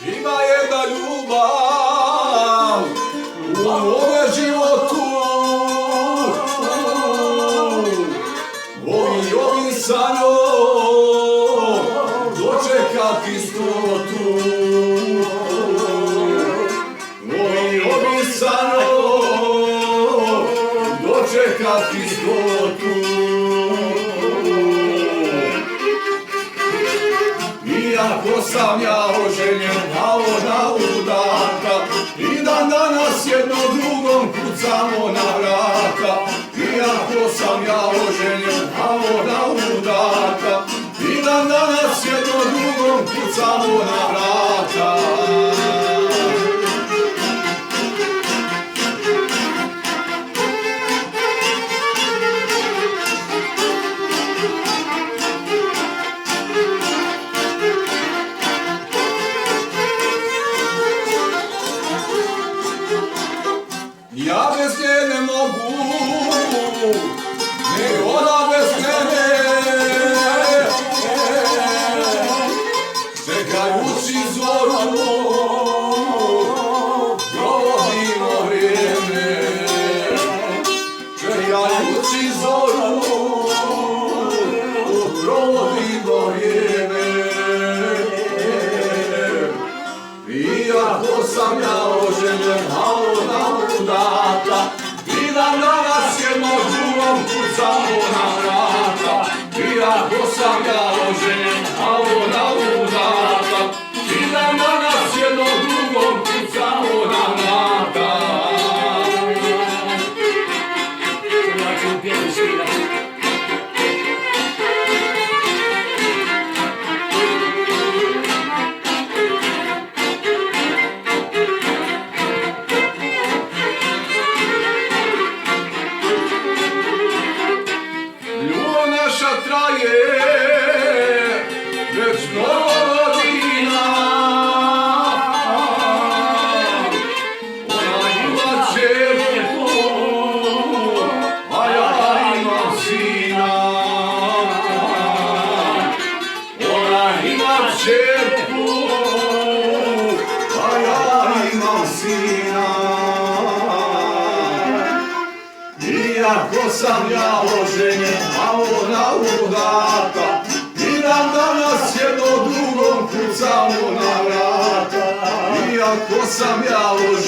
Ima jedna ljubav u mome životu, ovim sa njom dočekati istotu, ovim sa njom dočekati istotu. Iako sam ja oženjen, a ona udata, i dan danas jedno drugom kucamo na vrata. Iako sam ja oženjen, a ona udata, i dan danas jedno drugom kucamo na vrata. Ja bez nje ne mogu, ni ona bez mene, čekajući zoru, provodimo vrijeme, čekajući zoru, provodimo vrijeme. Iako sam ja oženjen, a ona udata, i dan danas jednom drugom kucamo na vrata. Iako sam ja oženjen, a ona udata, i dan danas jednom drugom kucamo na vrata. Naša traje već mnogo godina, ona ima čerku, a ja imam sina. Ona ima čerku, a ja imam sina. Iako sam ja oženjen, a ona udata, i dan danas jedno drugom kucamo na vrata. Iako sam ja oženjen,